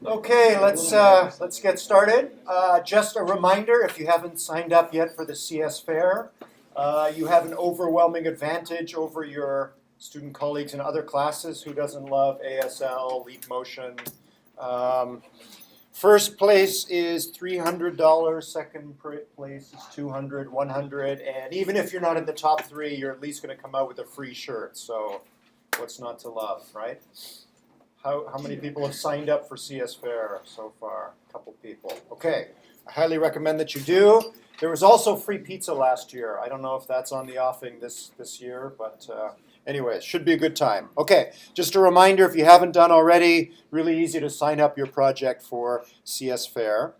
Okay, let's get started. Just a reminder, if you haven't signed up yet for the CS Fair, you have an overwhelming advantage over your student colleagues in other classes. Who doesn't love ASL, Leap Motion? First place is $300, second place is $200, $100, and even if you're not in the top three, you're at least going to come out with a free shirt. So what's not to love, right? How many people have signed up for CS Fair so far? A couple people. Okay, I highly recommend that you do. There was also free pizza last year. I don't know if that's on the offing this year, but anyway, it should be a good time. Okay, just a reminder, if you haven't done already, really easy to sign up your project for CS Fair.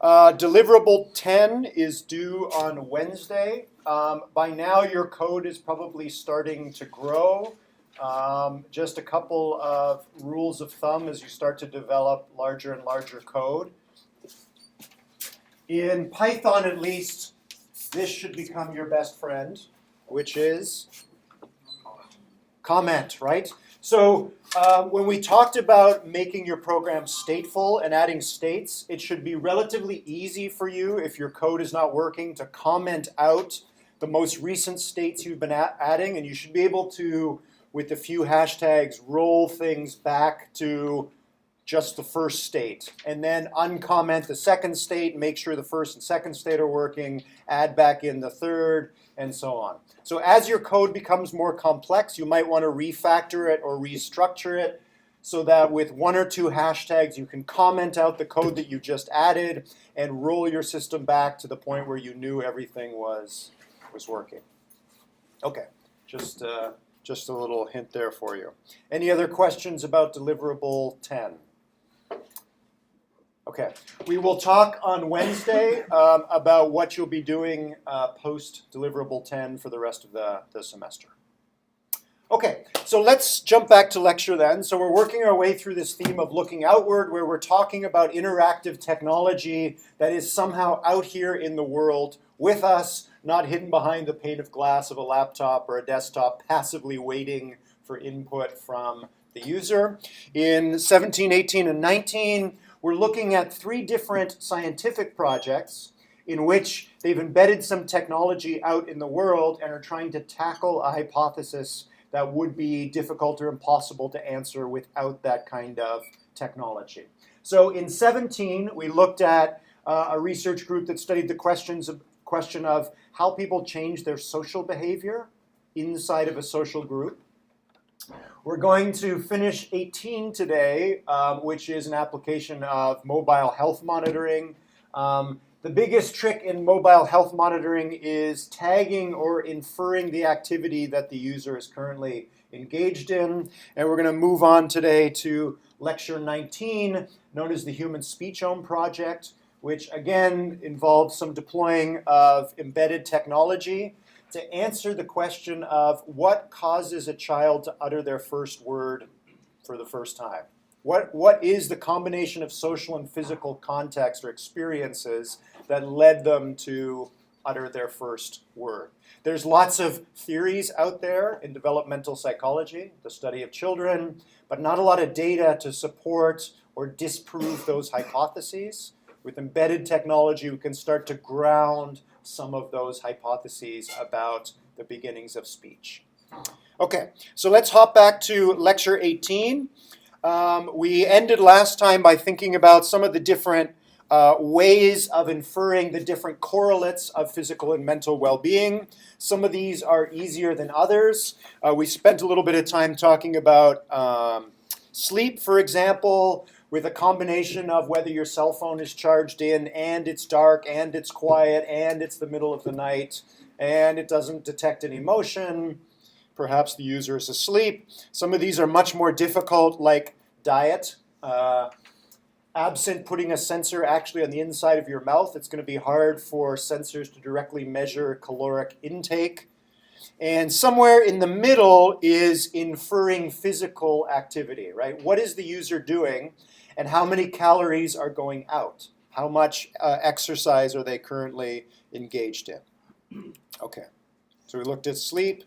Deliverable 10 is due on Wednesday. By now, your code is probably starting to grow. Just a couple of rules of thumb as you start to develop larger and larger code. In Python, at least, this should become your best friend, which is comment, right? So when we talked about making your program stateful and adding states, it should be relatively easy for you, if your code is not working, to comment out the most recent states you've been adding, and you should be able to, with a few hashtags, roll things back to just the first state, and then uncomment the second state, make sure the first and second state are working, add back in the third, and so on. So as your code becomes more complex, you might want to refactor it or restructure it so that with one or two hashtags you can comment out the code that you just added and roll your system back to the point where you knew everything was working. Okay, just a little hint there for you. Any other questions about deliverable 10? Okay, we will talk on Wednesday about what you'll be doing post-deliverable 10 for the rest of the semester. Okay, so let's jump back to lecture then. So we're working our way through this theme of looking outward, where we're talking about interactive technology that is somehow out here in the world with us, not hidden behind the pane of glass of a laptop or a desktop, passively waiting for input from the user. In 17, 18, and 19, we're looking at three different scientific projects in which they've embedded some technology out in the world and are trying to tackle a hypothesis that would be difficult or impossible to answer without that kind of technology. So in 17, we looked at a research group that studied the question of how people change their social behavior inside of a social group. We're going to finish 18 today, which is an application of mobile health monitoring. The biggest trick in mobile health monitoring is tagging or inferring the activity that the user is currently engaged in. And we're going to move on today to lecture 19, known as the Human Speechome Project, which again involves some deploying of embedded technology to answer the question of what causes a child to utter their first word for the first time. What is the combination of social and physical context or experiences that led them to utter their first word? There's lots of theories out there in developmental psychology, the study of children, but not a lot of data to support or disprove those hypotheses. With embedded technology, we can start to ground some of those hypotheses about the beginnings of speech. Okay, so let's hop back to lecture 18. We ended last time by thinking about some of the different ways of inferring the different correlates of physical and mental well-being. Some of these are easier than others. We spent a little bit of time talking about sleep, for example, with a combination of whether your cell phone is charged in and it's dark and it's quiet and it's the middle of the night and it doesn't detect any motion. Perhaps the user is asleep. Some of these are much more difficult, like diet. Absent putting a sensor actually on the inside of your mouth, it's going to be hard for sensors to directly measure caloric intake. And somewhere in the middle is inferring physical activity, right? What is the user doing and how many calories are going out? How much exercise are they currently engaged in? Okay, so we looked at sleep,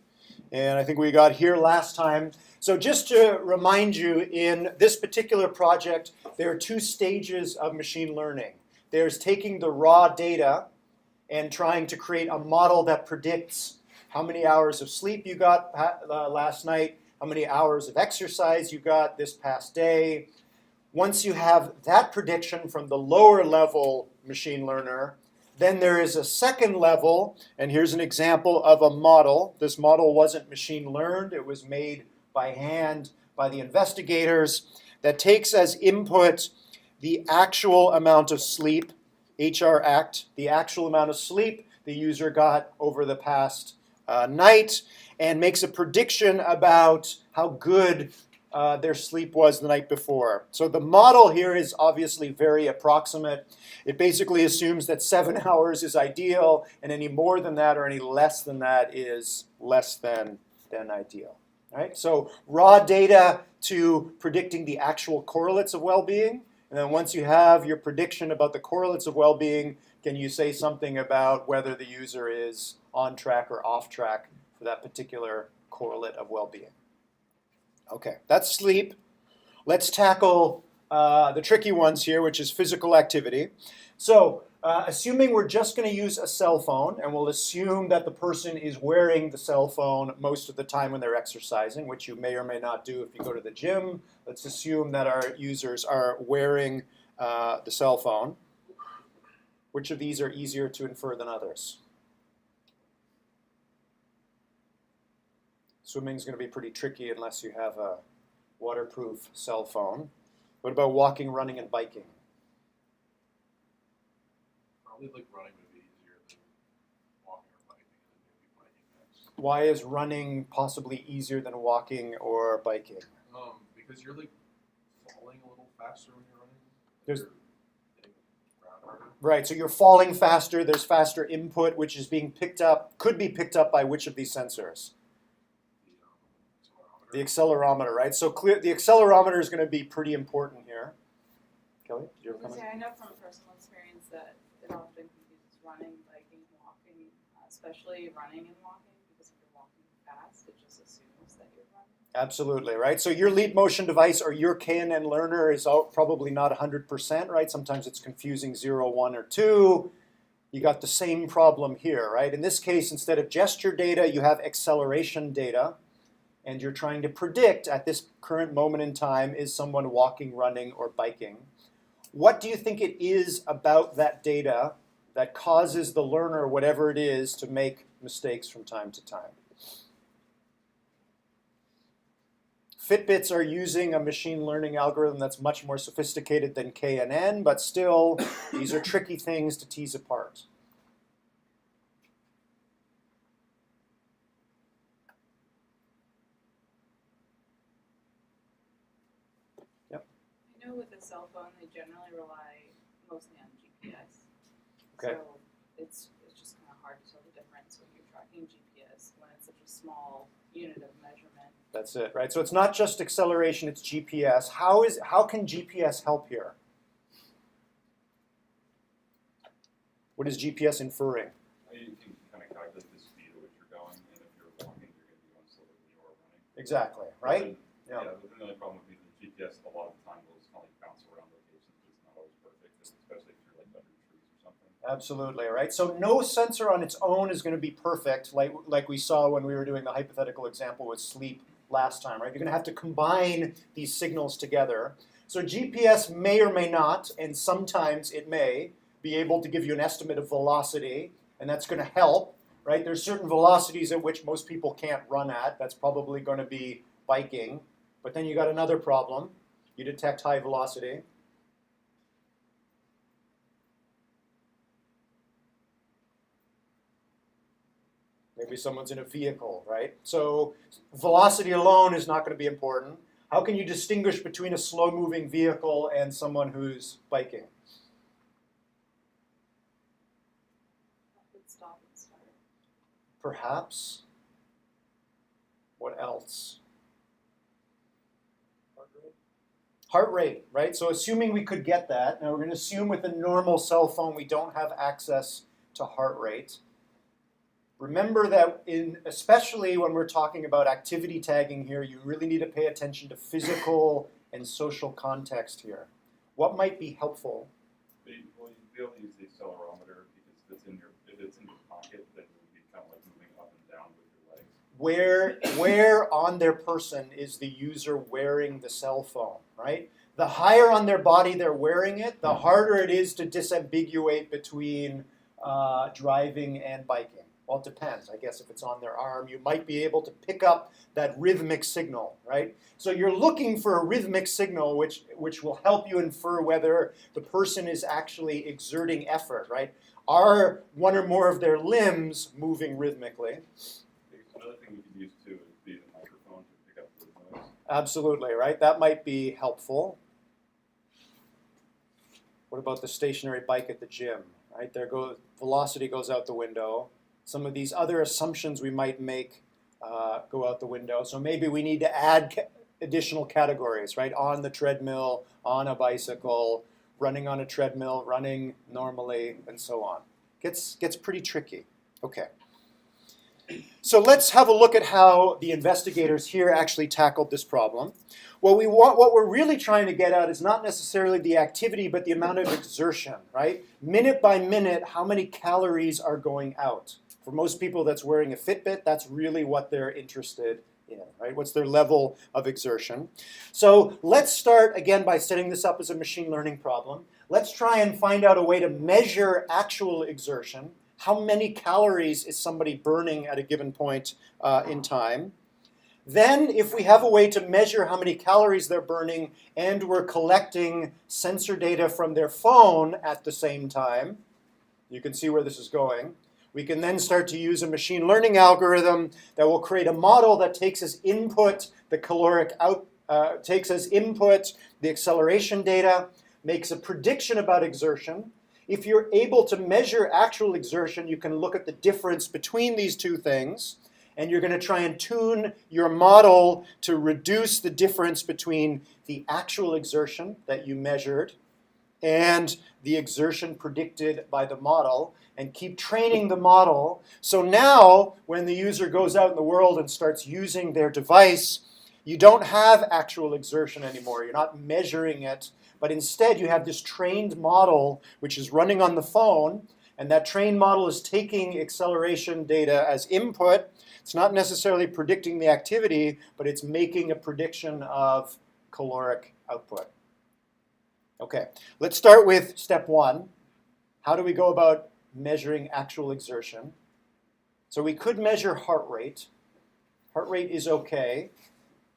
and I think we got here last time So just to remind you, in this particular project, there are two stages of machine learning. There's taking the raw data and trying to create a model that predicts how many hours of sleep you got last night, how many hours of exercise you got this past day. Once you have that prediction from the lower level machine learner, then there is a second level, and here's an example of a model. This model wasn't machine learned, it was made by hand by the investigators, that takes as input the actual amount of sleep, HR-ACT, the actual amount of sleep the user got over the past night, and makes a prediction about how good their sleep was the night before. So the model here is obviously very approximate. It basically assumes that 7 hours is ideal, and any more than that or any less than that is less than ideal. Right? So raw data to predicting the actual correlates of well-being, and then once you have your prediction about the correlates of well-being, can you say something about whether the user is on track or off track for that particular correlate of well-being? Okay, that's sleep. Let's tackle the tricky ones here, which is physical activity. So assuming we're just going to use a cell phone, and we'll assume that the person is wearing the cell phone most of the time when they're exercising, which you may or may not do if you go to the gym. Let's assume that our users are wearing the cell phone. Which of these are easier to infer than others? Swimming is going to be pretty tricky unless you have a waterproof cell phone. What about walking, running, and biking? Probably like running would be easier than walking or biking, and then maybe biking next. Why is running possibly easier than walking or biking? Because you're like falling a little faster when you're running. There's You're hitting the ground harder. Right, so you're falling faster, there's faster input, which is being picked up, could be picked up by which of these sensors? The accelerometer, right? So the accelerometer is going to be pretty important here. Kelly, did you have a comment? I know from personal experience that it often confuses running, biking, walking, especially running and walking, because if you're walking fast, it just assumes that you're running. Absolutely, right? So your leap motion device or your KNN learner is probably not 100%, right? Sometimes it's confusing 0, 1, or 2. You got the same problem here, right? In this case, instead of gesture data, you have acceleration data. And you're trying to predict at this current moment in time, is someone walking, running, or biking? What do you think it is about that data that causes the learner, whatever it is, to make mistakes from time to time? Fitbits are using a machine learning algorithm that's much more sophisticated than KNN, but still, these are tricky things to tease apart. I know with a cell phone, they generally rely mostly on GPS. Okay. So it's just kind of hard to tell the difference when you're tracking GPS when it's such a small unit of measurement. That's it, right? So it's not just acceleration, it's GPS. How can GPS help here? What is GPS inferring? You can kind of calculate the speed at which you're going, and if you're walking, you're going to be going slower than you are running. Exactly, right? Yeah, but the only problem with the GPS a lot of the time will just kind of like bounce around locations. It's not always perfect, especially if you're like under trees or something. Absolutely, right? So no sensor on its own is going to be perfect, like we saw when we were doing the hypothetical example with sleep last time, right? You're going to have to combine these signals together. So GPS may or may not, and sometimes it may, be able to give you an estimate of velocity, and that's going to help, right? There's certain velocities at which most people can't run at. That's probably going to be biking. But then you got another problem. You detect high velocity. Maybe someone's in a vehicle, right? So velocity alone is not going to be important. How can you distinguish between a slow-moving vehicle and someone who's biking? Stop and start. Perhaps. What else? Heart rate, right? So assuming we could get that, now we're going to assume with a normal cell phone we don't have access to heart rate. Remember that especially when we're talking about activity tagging here, you really need to pay attention to physical and social context here. What might be helpful? Well, you'd be able to use the accelerometer because if it's in your pocket, then it would be kind of like moving up and down with your legs. Where on their person is the user wearing the cell phone, right? The higher on their body they're wearing it, the harder it is to disambiguate between driving and biking. Well, it depends. I guess if it's on their arm, you might be able to pick up that rhythmic signal, right? So you're looking for a rhythmic signal which will help you infer whether the person is actually exerting effort, right? Are one or more of their limbs moving rhythmically? Another thing we could use too would be the microphone to pick up the noise. Absolutely, right? That might be helpful. What about the stationary bike at the gym, right? Velocity goes out the window. Some of these other assumptions we might make go out the window. So maybe we need to add additional categories, right? On the treadmill, on a bicycle, running on a treadmill, running normally, and so on. Gets pretty tricky. Okay. So let's have a look at how the investigators here actually tackled this problem. What we're really trying to get at is not necessarily the activity, but the amount of exertion, right? Minute by minute, how many calories are going out? For most people that's wearing a Fitbit, that's really what they're interested in, right? What's their level of exertion? So let's start again by setting this up as a machine learning problem. Let's try and find out a way to measure actual exertion. How many calories is somebody burning at a given point in time? Then, if we have a way to measure how many calories they're burning and we're collecting sensor data from their phone at the same time, you can see where this is going. We can then start to use a machine learning algorithm that will create a model that takes as input the caloric takes as input the acceleration data, makes a prediction about exertion. If you're able to measure actual exertion, you can look at the difference between these two things, and you're going to try and tune your model to reduce the difference between the actual exertion that you measured and the exertion predicted by the model, and keep training the model. So now, when the user goes out in the world and starts using their device, you don't have actual exertion anymore. You're not measuring it, but instead you have this trained model which is running on the phone, and that trained model is taking acceleration data as input. It's not necessarily predicting the activity, but it's making a prediction of caloric output. Okay, let's start with step one. How do we go about measuring actual exertion? So we could measure heart rate. Heart rate is okay,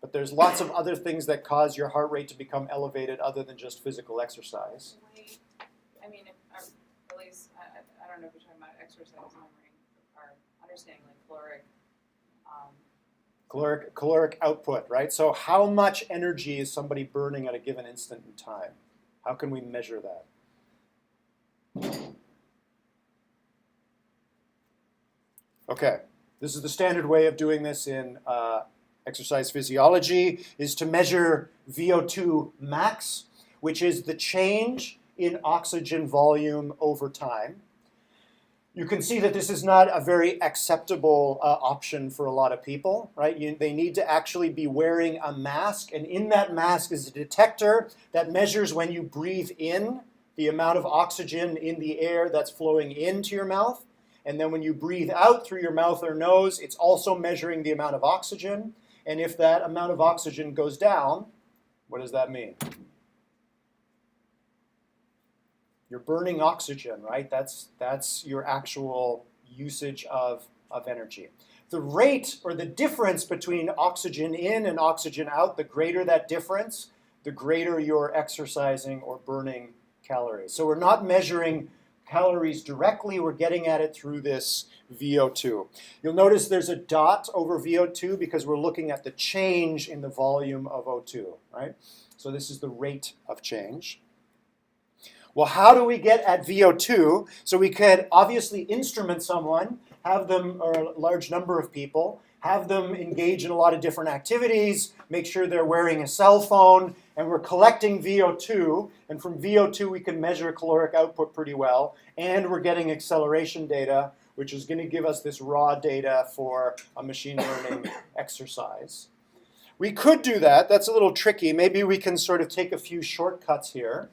but there's lots of other things that cause your heart rate to become elevated other than just physical exercise. Wait, I mean, at least, I don't know if you're talking about exercise memory or understanding like Caloric output, right? So how much energy is somebody burning at a given instant in time? How can we measure that? Okay, this is the standard way of doing this in exercise physiology, is to measure VO2 max, which is the change in oxygen volume over time. You can see that this is not a very acceptable option for a lot of people, right? They need to actually be wearing a mask, and in that mask is a detector that measures when you breathe in the amount of oxygen in the air that's flowing into your mouth, and then when you breathe out through your mouth or nose, it's also measuring the amount of oxygen, and if that amount of oxygen goes down, what does that mean? You're burning oxygen, right? That's your actual usage of energy. The rate or the difference between oxygen in and oxygen out, the greater that difference, the greater you're exercising or burning calories. So we're not measuring calories directly, we're getting at it through this VO2. You'll notice there's a dot over VO2 because we're looking at the change in the volume of O2, right? So this is the rate of change. Well, how do we get at VO2? So we could obviously instrument someone, have them, or a large number of people, have them engage in a lot of different activities, make sure they're wearing a cell phone, and we're collecting VO2, and from VO2 we can measure caloric output pretty well, and we're getting acceleration data. which is going to give us this raw data for a machine learning exercise. We could do that. That's a little tricky. Maybe we can sort of take a few shortcuts here.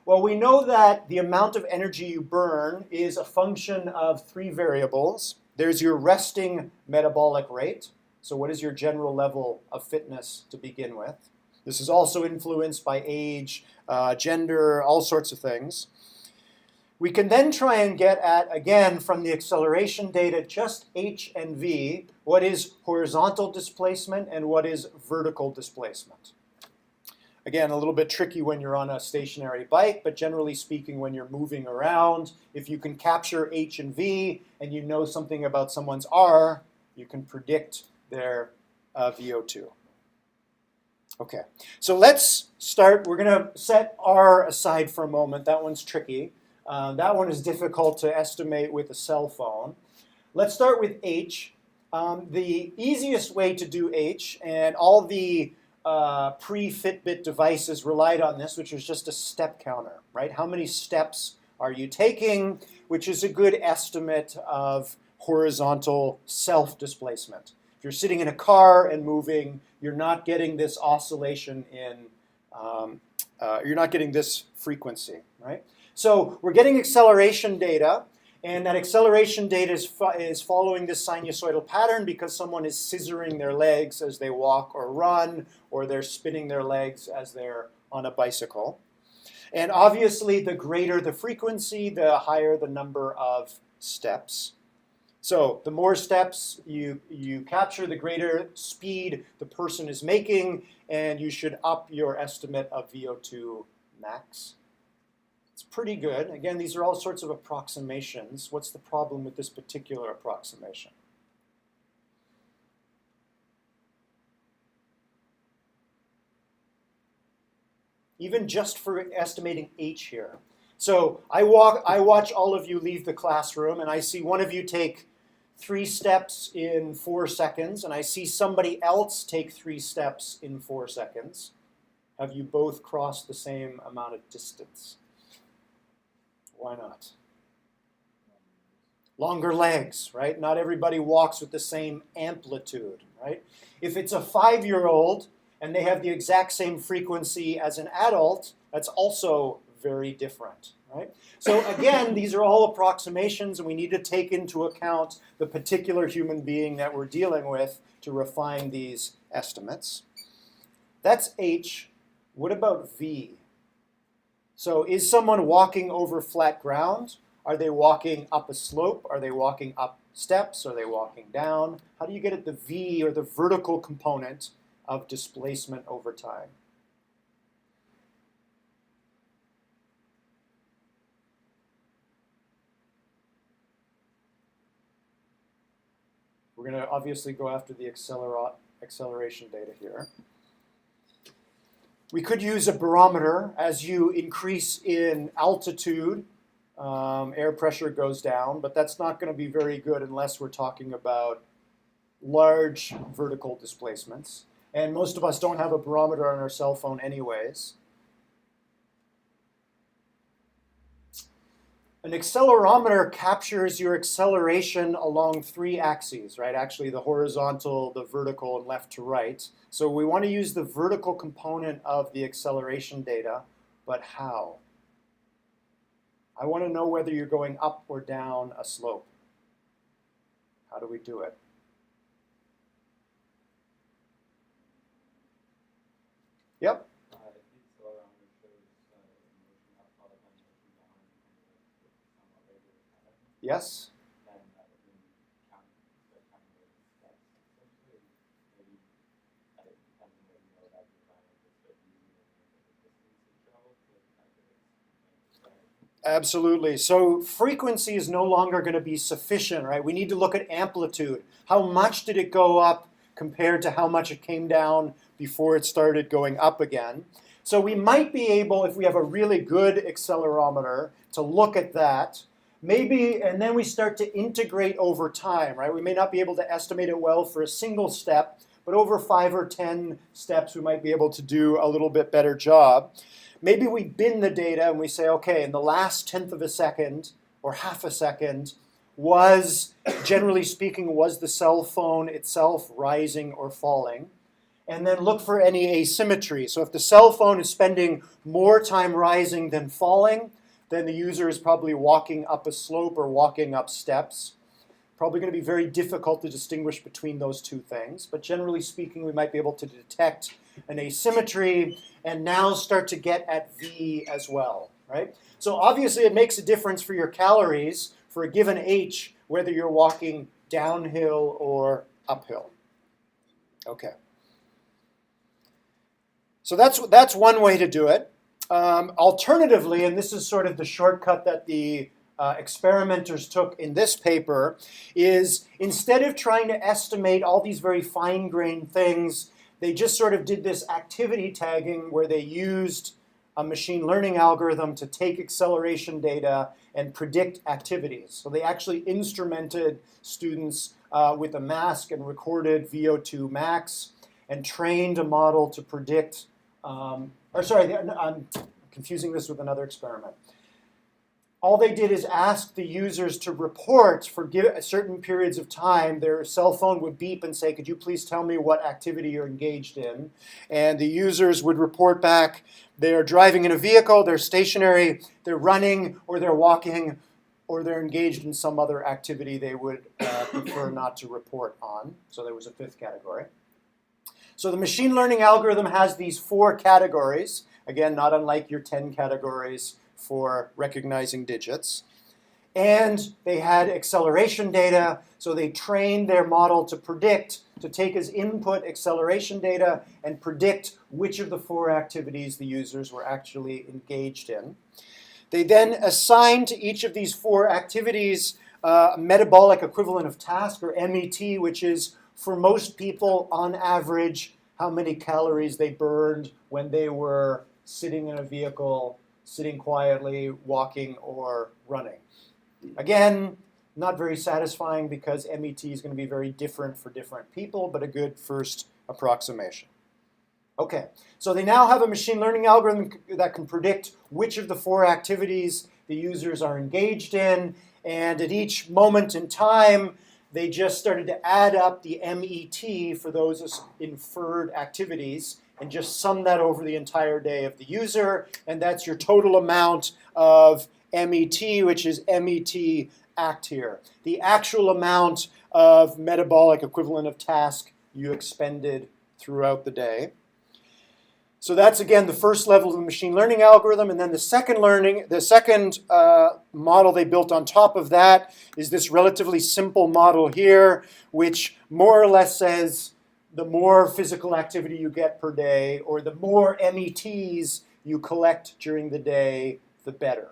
Well, we know that the amount of energy you burn is a function of 3 variables. There's your resting metabolic rate. So what is your general level of fitness to begin with? This is also influenced by age, gender, all sorts of things. We can then try and get at, again, from the acceleration data, just h and v, what is horizontal displacement and what is vertical displacement. Again, a little bit tricky when you're on a stationary bike, but generally speaking, when you're moving around, if you can capture h and v and you know something about someone's r, you can predict their VO2. Okay, so let's start. We're going to set r aside for a moment. That one's tricky. That one is difficult to estimate with a cell phone. Let's start with h. The easiest way to do h, and all the pre-Fitbit devices relied on this, which is just a step counter, right? How many steps are you taking, which is a good estimate of horizontal self-displacement. If you're sitting in a car and moving, you're not getting this oscillation in, you're not getting this frequency, right? So we're getting acceleration data, and that acceleration data is following this sinusoidal pattern because someone is scissoring their legs as they walk or run, or they're spinning their legs as they're on a bicycle. And obviously, the greater the frequency, the higher the number of steps. So the more steps you capture, the greater speed the person is making, and you should up your estimate of VO2 max. It's pretty good. Again, these are all sorts of approximations. What's the problem with this particular approximation? Even just for estimating h here. So I watch all of you leave the classroom, and I see one of you take 3 steps in 4 seconds, and I see somebody else take 3 steps in 4 seconds. Have you both crossed the same amount of distance? Why not? Longer legs, right? Not everybody walks with the same amplitude, right? If it's a 5-year-old and they have the exact same frequency as an adult, that's also very different, right? So again, these are all approximations, and we need to take into account the particular human being that we're dealing with to refine these estimates. That's h. What about v? So is someone walking over flat ground? Are they walking up a slope? Are they walking up steps? Are they walking down? How do you get at the v, or the vertical component of displacement over time? We're going to obviously go after the acceleration data here. We could use a barometer. As you increase in altitude, air pressure goes down, but that's not going to be very good unless we're talking about large vertical displacements. And most of us don't have a barometer on our cell phone anyways. An accelerometer captures your acceleration along 3 axes, right? Actually, the horizontal, the vertical, and left to right. So we want to use the vertical component of the acceleration data, but how? I want to know whether you're going up or down a slope. How do we do it? Yep. Yes? Absolutely. So frequency is no longer going to be sufficient, right? We need to look at amplitude. How much did it go up compared to how much it came down before it started going up again? So we might be able, if we have a really good accelerometer, to look at that. Maybe, and then we start to integrate over time, right? We may not be able to estimate it well for a single step, but over 5 or 10 steps, we might be able to do a little bit better job. Maybe we bin the data and we say, okay, in the last 1/10 of a second or half a second, was, generally speaking, was the cell phone itself rising or falling? And then look for any asymmetry. So if the cell phone is spending more time rising than falling, then the user is probably walking up a slope or walking up steps. Probably going to be very difficult to distinguish between those two things. But generally speaking, we might be able to detect an asymmetry and now start to get at V as well, right? So obviously it makes a difference for your calories for a given H, whether you're walking downhill or uphill. Okay. So that's one way to do it. Alternatively, and this is sort of the shortcut that the experimenters took in this paper, is instead of trying to estimate all these very fine-grained things, they just sort of did this activity tagging where they used a machine learning algorithm to take acceleration data and predict activities. So they actually instrumented students with a mask and recorded VO2 Max and trained a model to predict, I'm confusing this with another experiment. All they did is ask the users to report for certain periods of time. Their cell phone would beep and say, could you please tell me what activity you're engaged in? And the users would report back, they're driving in a vehicle, they're stationary, they're running, or they're walking, or they're engaged in some other activity they would prefer not to report on. So there was a fifth category. So the machine learning algorithm has these 4 categories. Again, not unlike your 10 categories for recognizing digits. And they had acceleration data, so they trained their model to predict, to take as input acceleration data and predict which of the 4 activities the users were actually engaged in. They then assigned to each of these 4 activities a metabolic equivalent of task, or MET, which is, for most people, on average, how many calories they burned when they were sitting in a vehicle, sitting quietly, walking, or running. Again, not very satisfying because MET is going to be very different for different people, but a good first approximation. Okay, so they now have a machine learning algorithm that can predict which of the 4 activities the users are engaged in, and at each moment in time, they just started to add up the MET for those inferred activities and just sum that over the entire day of the user, and that's your total amount of MET, which is MET act here. The actual amount of metabolic equivalent of task you expended throughout the day. So that's, again, the first level of the machine learning algorithm, and then the second model they built on top of that is this relatively simple model here, which more or less says the more physical activity you get per day, or the more METs you collect during the day, the better.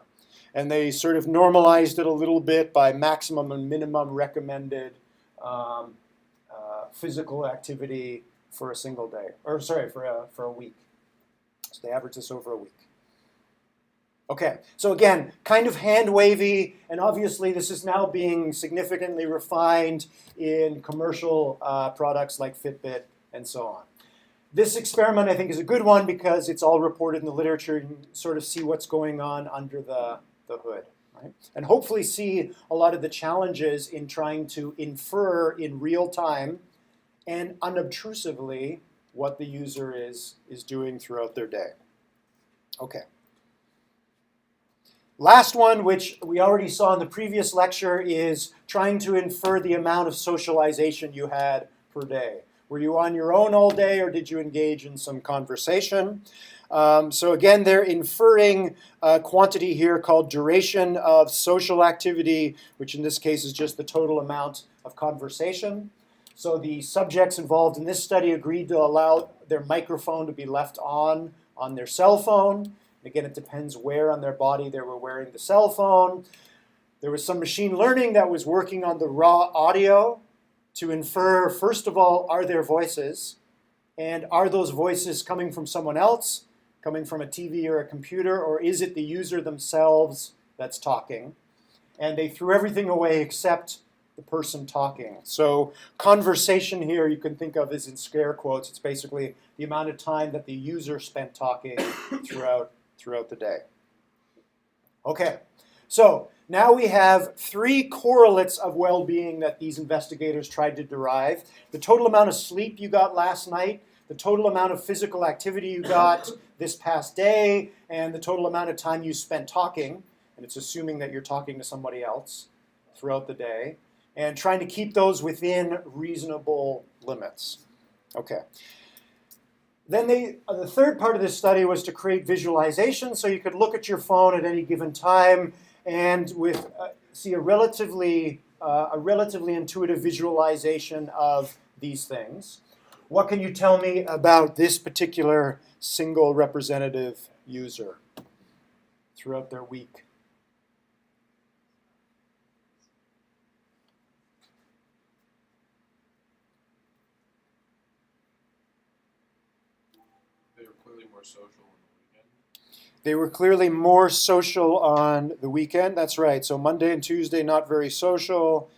And they sort of normalized it a little bit by maximum and minimum recommended physical activity for a single day, or sorry, for a week. So they average this over a week. Okay, so again, kind of hand-wavy, and obviously this is now being significantly refined in commercial products like Fitbit and so on. This experiment, I think, is a good one because it's all reported in the literature. You can sort of see what's going on under the hood, right? And hopefully see a lot of the challenges in trying to infer in real time and unobtrusively what the user is doing throughout their day. Okay. Last one, which we already saw in the previous lecture, is trying to infer the amount of socialization you had per day. Were you on your own all day, or did you engage in some conversation? So again, they're inferring a quantity here called duration of social activity, which in this case is just the total amount of conversation. So the subjects involved in this study agreed to allow their microphone to be left on their cell phone. Again, it depends where on their body they were wearing the cell phone. There was some machine learning that was working on the raw audio to infer, first of all, are there voices? And are those voices coming from someone else, coming from a TV or a computer, or is it the user themselves that's talking? And they threw everything away except the person talking. So conversation here you can think of as in scare quotes. It's basically the amount of time that the user spent talking throughout the day. Okay, So now we have 3 correlates of well-being that these investigators tried to derive. The total amount of sleep you got last night, the total amount of physical activity you got this past day, and the total amount of time you spent talking, and it's assuming that you're talking to somebody else throughout the day, and trying to keep those within reasonable limits. Okay. Then the third part of this study was to create visualization, so you could look at your phone at any given time and see a relatively intuitive visualization of these things. What can you tell me about this particular single representative user throughout their week? They were clearly more social on the weekend. They were clearly more social on the weekend. That's right. So Monday and Tuesday, not very social.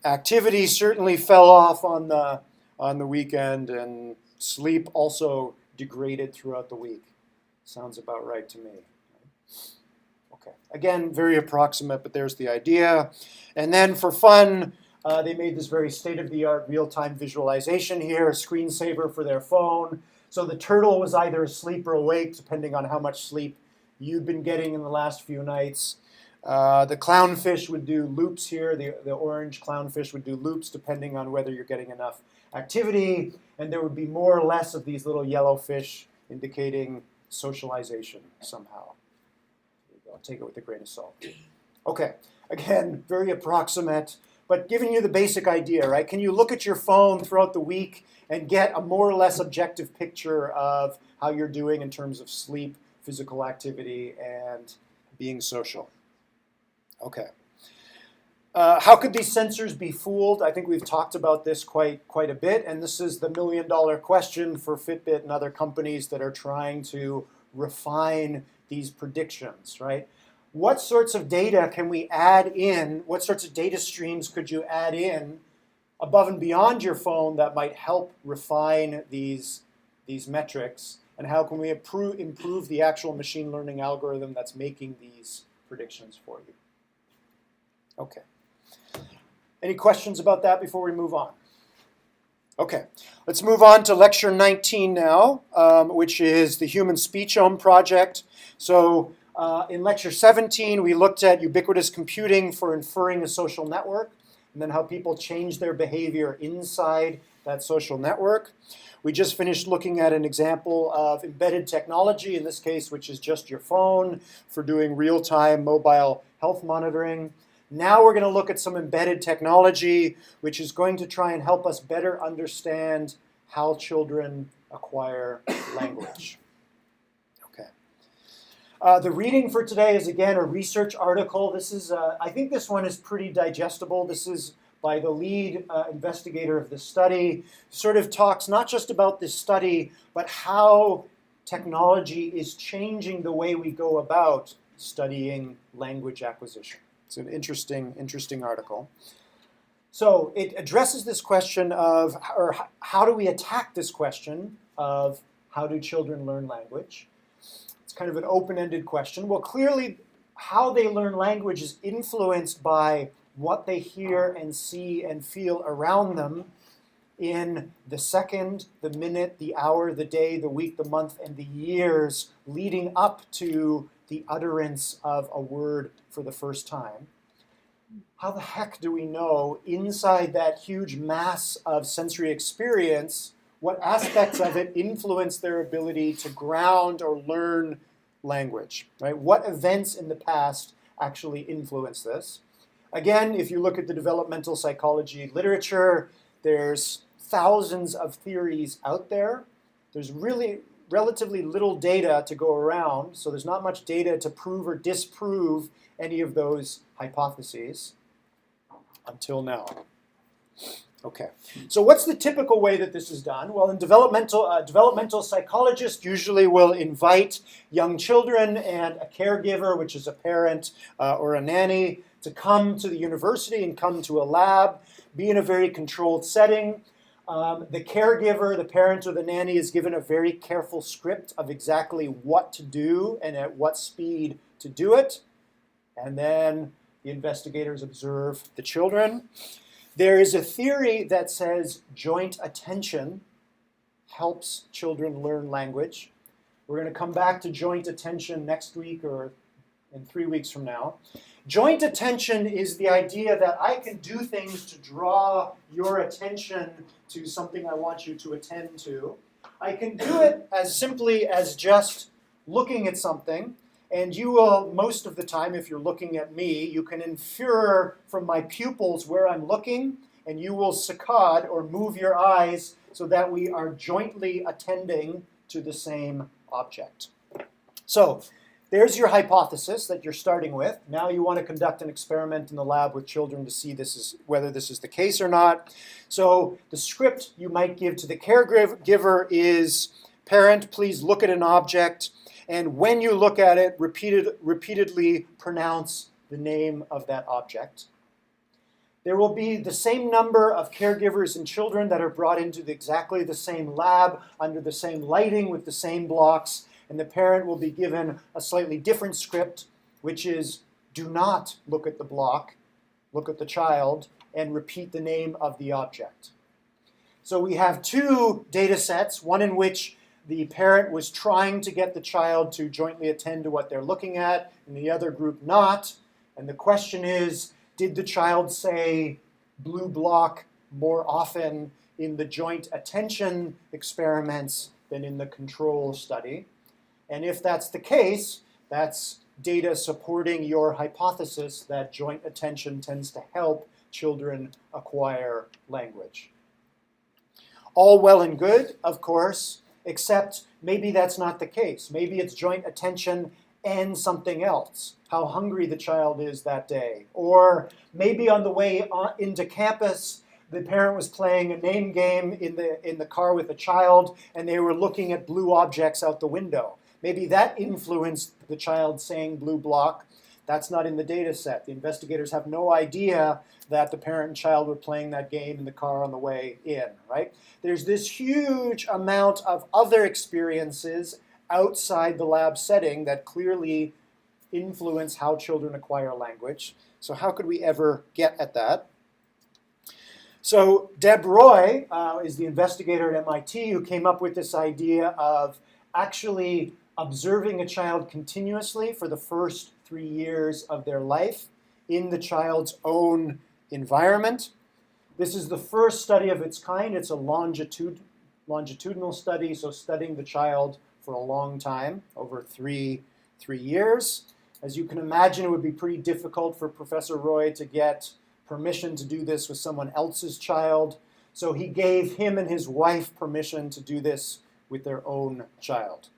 Activity certainly fell off on the weekend, and sleep also degraded throughout the week. Sounds about right to me. Okay. Again, very approximate, but there's the idea. And then for fun, they made this very state-of-the-art real-time visualization here, a screensaver for their phone. So the turtle was either asleep or awake, depending on how much sleep you'd been getting in the last few nights. The clownfish would do loops here. The orange clownfish would do loops, depending on whether you're getting enough activity. And there would be more or less of these little yellow fish indicating socialization somehow. There you go. Take it with a grain of salt. Okay. Again, very approximate, but giving you the basic idea, right? Can you look at your phone throughout the week and get a more or less objective picture of how you're doing in terms of sleep, physical activity, and being social? Okay. How could these sensors be fooled? I think we've talked about this quite a bit, and this is the million-dollar question for Fitbit and other companies that are trying to refine these predictions, right? What sorts of data can we add in? What sorts of data streams could you add in above and beyond your phone that might help refine these metrics? And how can we improve the actual machine learning algorithm that's making these predictions for you? Okay. Any questions about that before we move on? Okay, let's move on to lecture 19 now, which is the Human Speechome project. So in lecture 17, we looked at ubiquitous computing for inferring a social network, and then how people change their behavior inside that social network. We just finished looking at an example of embedded technology, in this case, which is just your phone, for doing real-time mobile health monitoring. Now we're going to look at some embedded technology, which is going to try and help us better understand how children acquire language. Okay. The reading for today is, again, a research article. This is, I think this one is pretty digestible. This is by the lead investigator of this study. Sort of talks not just about this study, but how technology is changing the way we go about studying language acquisition. It's an interesting article. So it addresses this question of, or how do we attack this question of how do children learn language? It's kind of an open-ended question. Well, clearly, how they learn language is influenced by what they hear and see and feel around them in the second, the minute, the hour, the day, the week, the month, and the years leading up to the utterance of a word for the first time. How the heck do we know inside that huge mass of sensory experience what aspects of it influence their ability to ground or learn language, right? What events in the past actually influence this? Again, if you look at the developmental psychology literature, there's thousands of theories out there. There's really relatively little data to go around, so there's not much data to prove or disprove any of those hypotheses until now. Okay, so what's the typical way that this is done? Well, in developmental psychologists usually will invite young children and a caregiver, which is a parent or a nanny, to come to the university and come to a lab, be in a very controlled setting. The caregiver, the parent or the nanny is given a very careful script of exactly what to do and at what speed to do it. and then the investigators observe the children. There is a theory that says joint attention helps children learn language. We're going to come back to joint attention next week or in 3 weeks from now. Joint attention is the idea that I can do things to draw your attention to something I want you to attend to. I can do it as simply as just looking at something, and you will, most of the time, if you're looking at me, you can infer from my pupils where I'm looking, and you will saccade or move your eyes so that we are jointly attending to the same object. So, there's your hypothesis that you're starting with. Now you want to conduct an experiment in the lab with children to see whether this is the case or not. So the script you might give to the caregiver is, parent, please look at an object, and when you look at it, repeatedly pronounce the name of that object. There will be the same number of caregivers and children that are brought into exactly the same lab, under the same lighting, with the same blocks, and the parent will be given a slightly different script, which is, do not look at the block, look at the child, and repeat the name of the object. So we have two data sets, one in which the parent was trying to get the child to jointly attend to what they're looking at, and the other group not. And the question is, did the child say blue block more often in the joint attention experiments than in the control study? And if that's the case, that's data supporting your hypothesis that joint attention tends to help children acquire language. All well and good, of course, except maybe that's not the case. Maybe it's joint attention and something else, how hungry the child is that day. Or maybe on the way into campus, the parent was playing a name game in the car with the child, and they were looking at blue objects out the window. Maybe that influenced the child saying blue block. That's not in the data set. The investigators have no idea that the parent and child were playing that game in the car on the way in, right? There's this huge amount of other experiences outside the lab setting that clearly influence how children acquire language. So how could we ever get at that? So Deb Roy is the investigator at MIT who came up with this idea of actually observing a child continuously for the first 3 years of their life in the child's own environment. This is the first study of its kind. It's a longitudinal study, so studying the child for a long time, over three years. As you can imagine, it would be pretty difficult for Professor Roy to get permission to do this with someone else's child. So he gave him and his wife permission to do this with their own child.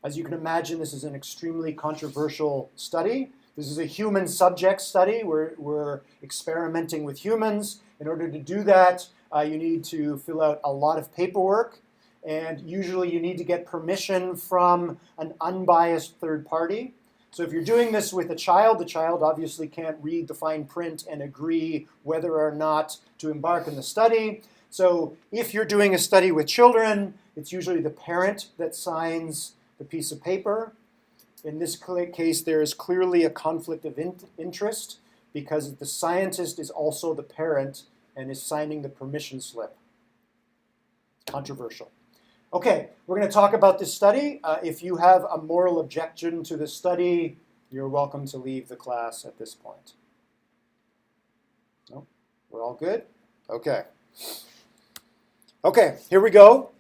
As you can imagine, this is an extremely controversial study. This is a human subject study. We're experimenting with humans. In order to do that, you need to fill out a lot of paperwork. And usually you need to get permission from an unbiased third party. So if you're doing this with a child, the child obviously can't read the fine print and agree whether or not to embark in the study. So if you're doing a study with children, it's usually the parent that signs the piece of paper. In this case, there is clearly a conflict of interest because the scientist is also the parent and is signing the permission slip. Controversial. Okay, we're going to talk about this study. If you have a moral objection to the study, you're welcome to leave the class at this point. No? We're all good? Okay. Okay, here we go.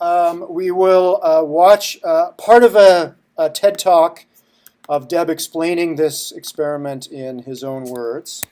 We will watch part of a TED Talk of Deb explaining this experiment in his own words.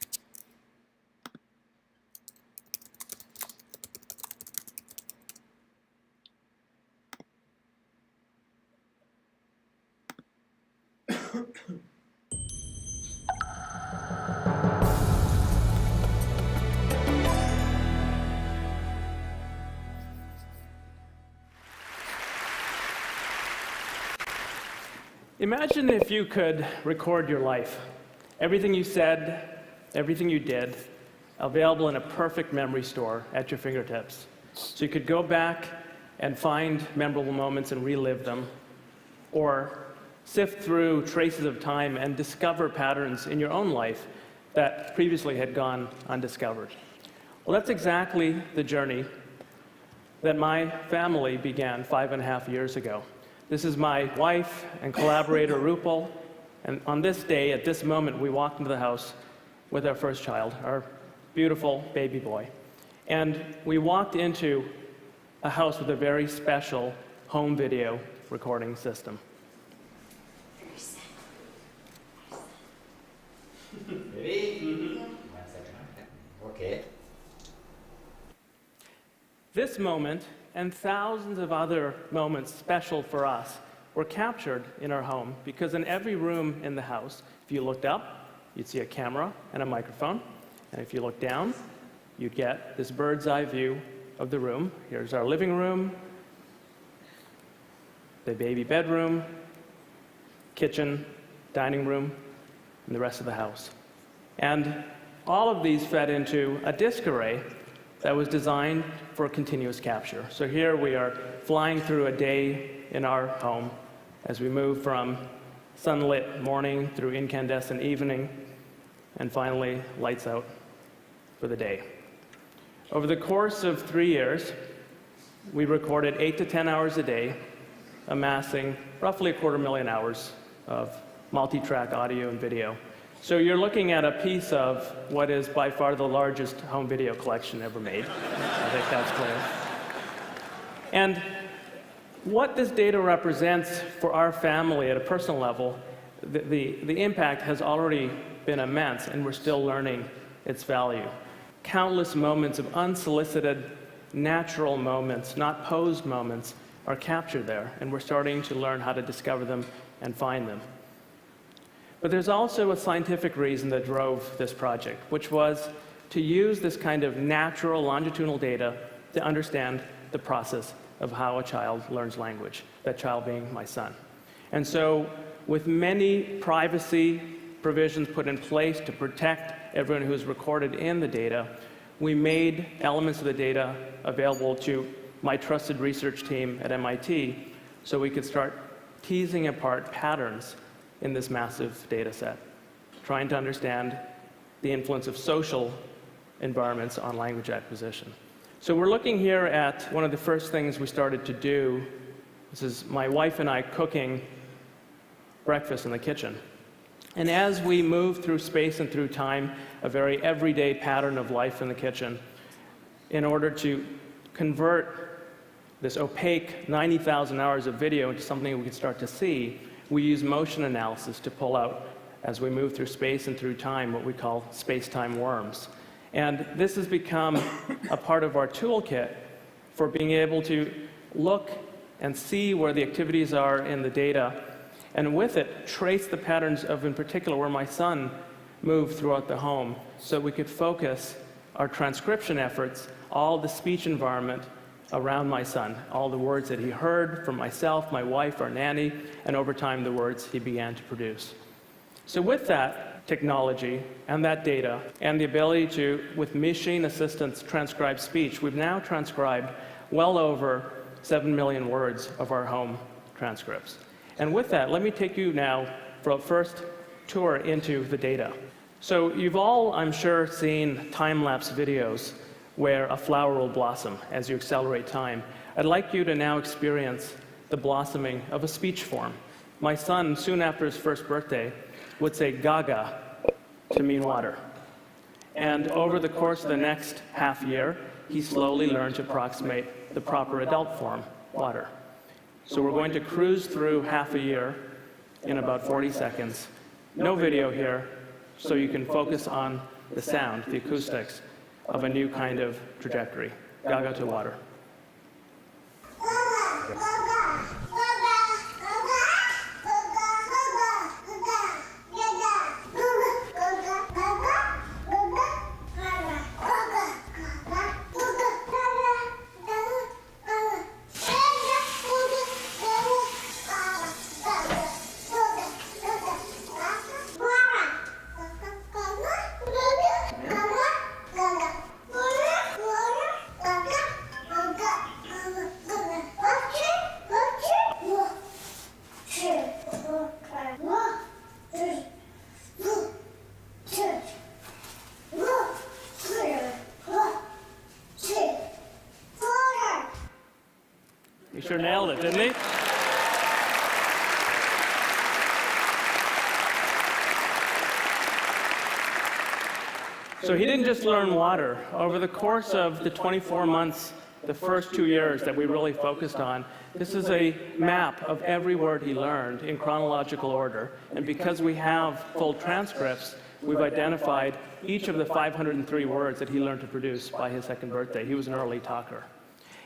Imagine if you could record your life. Everything you said, everything you did, available in a perfect memory store at your fingertips. So you could go back and find memorable moments and relive them. Or sift through traces of time and discover patterns in your own life that previously had gone undiscovered. Well, that's exactly the journey that my family began 5.5 years ago. This is my wife and collaborator, Rupal, and on this day, at this moment, we walked into the house with our first child, our beautiful baby boy. And we walked into a house with a very special home video recording system. Ready? 1 second. Okay. This moment, and thousands of other moments special for us, were captured in our home because in every room in the house, if you looked up, you'd see a camera and a microphone. And if you looked down, you'd get this bird's eye view of the room. Here's our living room, the baby bedroom, kitchen, dining room, and the rest of the house. And all of these fed into a disk array that was designed for continuous capture. So here we are flying through a day in our home as we move from sunlit morning through incandescent evening, and finally lights out for the day. Over the course of 3 years, we recorded 8 to 10 hours a day, amassing roughly 250,000 hours of multi-track audio and video. So you're looking at a piece of what is by far the largest home video collection ever made. I think that's clear. And what this data represents for our family at a personal level, the impact has already been immense, and we're still learning its value. Countless moments of unsolicited, natural moments, not posed moments, are captured there, and we're starting to learn how to discover them and find them. But there's also a scientific reason that drove this project, which was to use this kind of natural longitudinal data to understand the process of how a child learns language, that child being my son. And so, with many privacy provisions put in place to protect everyone who's recorded in the data, we made elements of the data available to my trusted research team at MIT so we could start teasing apart patterns in this massive data set, trying to understand the influence of social environments on language acquisition. So we're looking here at one of the first things we started to do. This is my wife and I cooking breakfast in the kitchen. And as we move through space and through time, a very everyday pattern of life in the kitchen, in order to convert this opaque 90,000 hours of video into something we could start to see, we use motion analysis to pull out, as we move through space and through time, what we call space-time worms. And this has become a part of our toolkit for being able to look and see where the activities are in the data, and with it, trace the patterns of, in particular, where my son moved throughout the home, so we could focus our transcription efforts, all the speech environment around my son, all the words that he heard from myself, my wife, our nanny, and over time, the words he began to produce. So with that technology and that data and the ability to, with machine assistance, transcribe speech, we've now transcribed well over 7 million words of our home transcripts. And with that, let me take you now for a first tour into the data. So you've all, I'm sure, seen time-lapse videos where a flower will blossom as you accelerate time. I'd like you to now experience the blossoming of a speech form. My son, soon after his first birthday, would say gaga to mean water. And over the course of the next half year, he slowly learned to approximate the proper adult form, water. So we're going to cruise through half a year in about 40 seconds. No video here, so you can focus on the sound, the acoustics, of a new kind of trajectory. Gaga to water. sure nailed it, didn't he? So he didn't just learn water. Over the course of the 24 months, the first 2 years that we really focused on, this is a map of every word he learned in chronological order. And because we have full transcripts, we've identified each of the 503 words that he learned to produce by his second birthday. He was an early talker.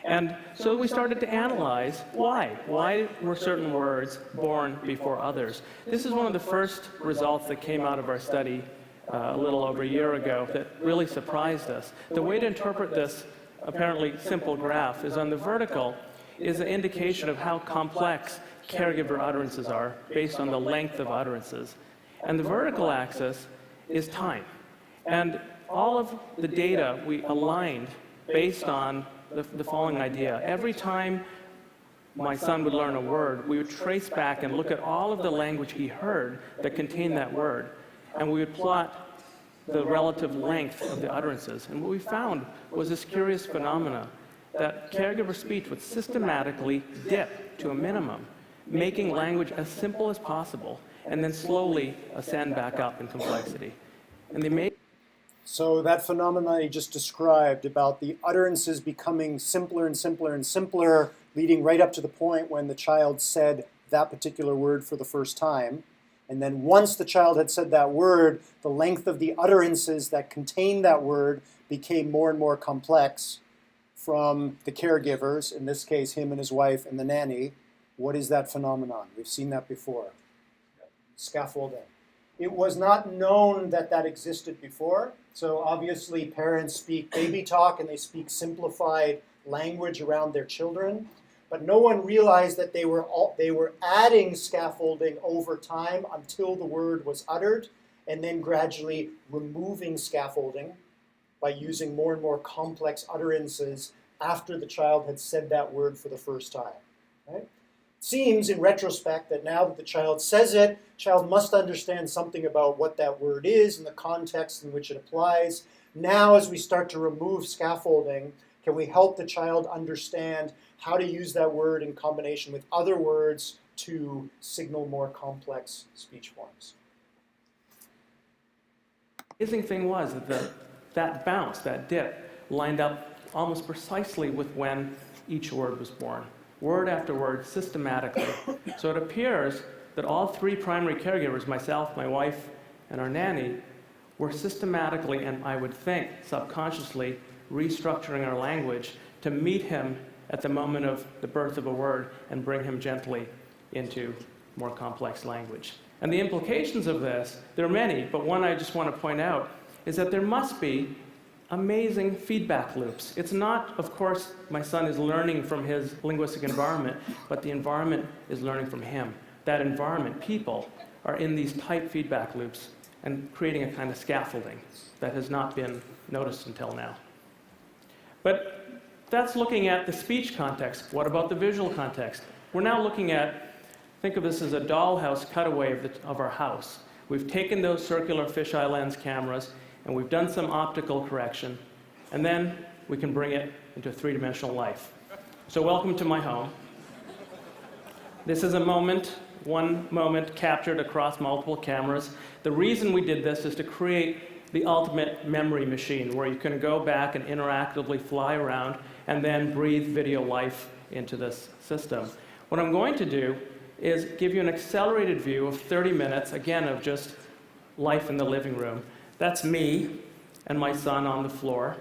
And so we started to analyze why. Why were certain words born before others? This is one of the first results that came out of our study a little over a year ago that really surprised us. The way to interpret this apparently simple graph is on the vertical is an indication of how complex caregiver utterances are based on the length of utterances. And the vertical axis is time. And all of the data we aligned based on the following idea. Every time my son would learn a word, we would trace back and look at all of the language he heard that contained that word. And we would plot the relative length of the utterances. And what we found was this curious phenomena that caregiver speech would systematically dip to a minimum, making language as simple as possible, and then slowly ascend back up in complexity. And they made So that phenomena you just described about the utterances becoming simpler and simpler and simpler, leading right up to the point when the child said that particular word for the first time. And then once the child had said that word, the length of the utterances that contained that word became more and more complex from the caregivers, in this case him and his wife and the nanny. What is that phenomenon? We've seen that before. Scaffolding. It was not known that that existed before. So obviously parents speak baby talk and they speak simplified language around their children. But no one realized that they were adding scaffolding over time until the word was uttered, and then gradually removing scaffolding by using more and more complex utterances after the child had said that word for the first time. Right? It seems, in retrospect, that now that the child says it, the child must understand something about what that word is and the context in which it applies. Now, as we start to remove scaffolding, can we help the child understand how to use that word in combination with other words to signal more complex speech forms? The amazing thing was that that bounce, that dip, lined up almost precisely with when each word was born. Word after word, systematically. So it appears that all three primary caregivers, myself, my wife, and our nanny, were systematically, and I would think subconsciously, restructuring our language to meet him at the moment of the birth of a word and bring him gently into more complex language. And the implications of this, there are many, but one I just want to point out is that there must be amazing feedback loops. It's not, of course, my son is learning from his linguistic environment, but the environment is learning from him. That environment, people, are in these tight feedback loops and creating a kind of scaffolding that has not been noticed until now. But that's looking at the speech context. What about the visual context? We're now looking at, think of this as a dollhouse cutaway of our house. We've taken those circular fisheye lens cameras and we've done some optical correction, and then we can bring it into a three-dimensional life. So welcome to my home. This is a moment, one moment captured across multiple cameras. The reason we did this is to create the ultimate memory machine where you can go back and interactively fly around and then breathe video life into this system. What I'm going to do is give you an accelerated view of 30 minutes, again, of just life in the living room. That's me and my son on the floor.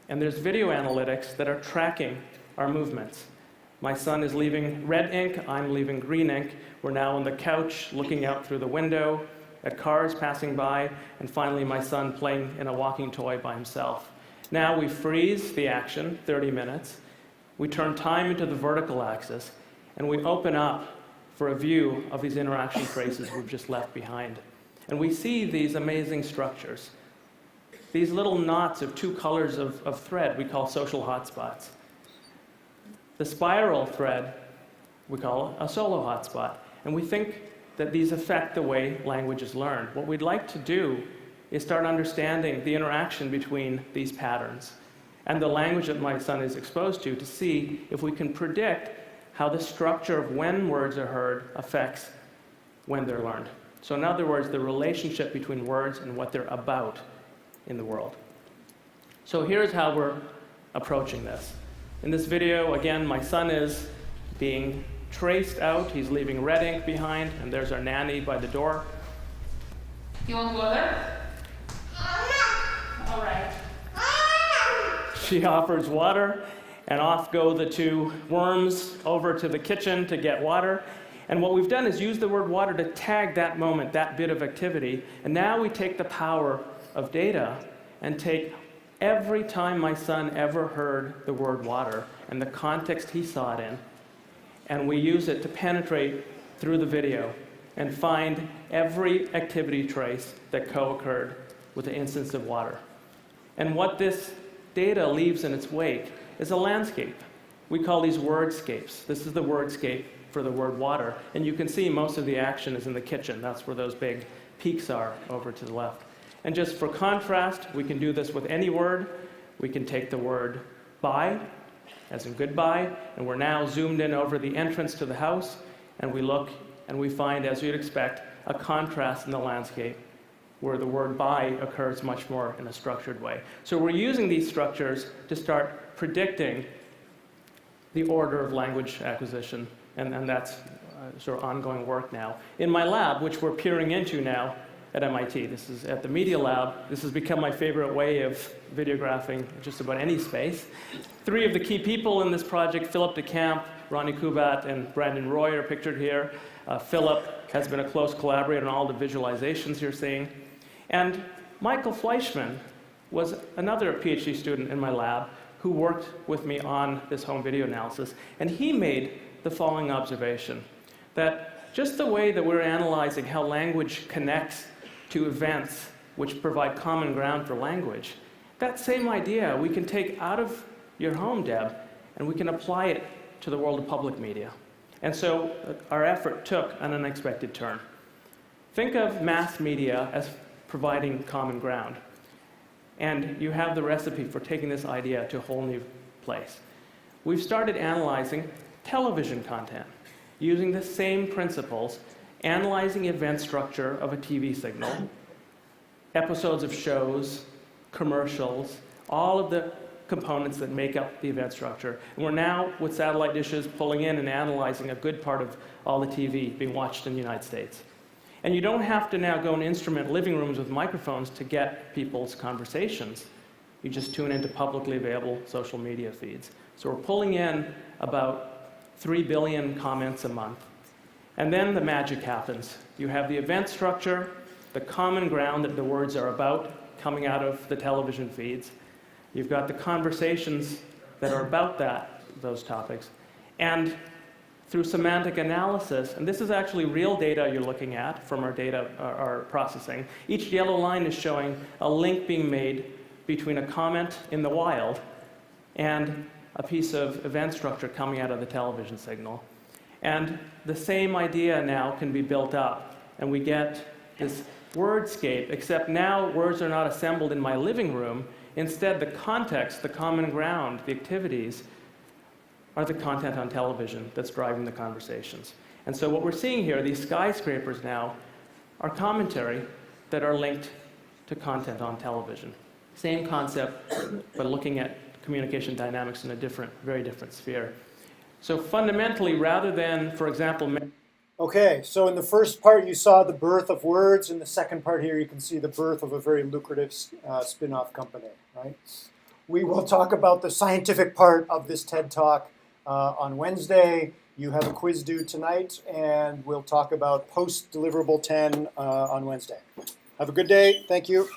And there's video analytics that are tracking our movements. My son is leaving red ink, I'm leaving green ink. We're now on the couch looking out through the window at cars passing by, and finally my son playing in a walking toy by himself. Now we freeze the action, 30 minutes. We turn time into the vertical axis, and we open up for a view of these interaction traces we've just left behind. And we see these amazing structures. These little knots of two colors of thread we call social hotspots. The spiral thread we call a solo hotspot. And we think that these affect the way language is learned. What we'd like to do is start understanding the interaction between these patterns and the language that my son is exposed to see if we can predict how the structure of when words are heard affects when they're learned. So in other words, the relationship between words and what they're about in the world. So here's how we're approaching this. In this video, again, my son is being traced out. He's leaving red ink behind, and there's our nanny by the door. You want to go there? All right. She offers water, and off go the two worms over to the kitchen to get water. And what we've done is use the word water to tag that moment, that bit of activity. And now we take the power of data and take every time my son ever heard the word water and the context he saw it in, and we use it to penetrate through the video and find every activity trace that co-occurred with the instance of water. And what this data leaves in its wake is a landscape. We call these wordscapes. This is the wordscape for the word water. And you can see most of the action is in the kitchen. That's where those big peaks are over to the left. And just for contrast, we can do this with any word. We can take the word bye, as in goodbye, and we're now zoomed in over the entrance to the house, and we look and we find, as you'd expect, a contrast in the landscape where the word bye occurs much more in a structured way. So we're using these structures to start predicting the order of language acquisition, and that's sort of ongoing work now. In my lab, which we're peering into now at MIT, this is at the Media Lab, this has become my favorite way of videographing just about any space. Three of the key people in this project, Philip DeCamp, Ronnie Kubat, and Brandon Roy are pictured here. Philip has been a close collaborator on all the visualizations you're seeing. And Michael Fleischman was another PhD student in my lab who worked with me on this home video analysis. And he made the following observation, that just the way that we're analyzing how language connects to events which provide common ground for language, that same idea we can take out of your home, Deb, and we can apply it to the world of public media. And so our effort took an unexpected turn. Think of mass media as providing common ground. And you have the recipe for taking this idea to a whole new place. We've started analyzing television content using the same principles, analyzing event structure of a TV signal, episodes of shows, commercials, all of the components that make up the event structure. And we're now, with satellite dishes, pulling in and analyzing a good part of all the TV being watched in the United States. And you don't have to now go and instrument living rooms with microphones to get people's conversations. You just tune into publicly available social media feeds. So we're pulling in about 3 billion comments a month. And then the magic happens. You have the event structure, the common ground that the words are about coming out of the television feeds. You've got the conversations that are about those topics. And through semantic analysis, and this is actually real data you're looking at from our processing, each yellow line is showing a link being made between a comment in the wild and a piece of event structure coming out of the television signal. And the same idea now can be built up, and we get this wordscape, except now words are not assembled in my living room. Instead, the context, the common ground, the activities are the content on television that's driving the conversations. And so what we're seeing here, these skyscrapers now, are commentary that are linked to content on television. Same concept, but looking at communication dynamics in a very different sphere. So fundamentally, rather than, for example... Okay, so in the first part you saw the birth of words. In the second part here you can see the birth of a very lucrative spin-off company, right? We will talk about the scientific part of this TED Talk on Wednesday. You have a quiz due tonight, and we'll talk about post-deliverable 10 on Wednesday. Have a good day. Thank you.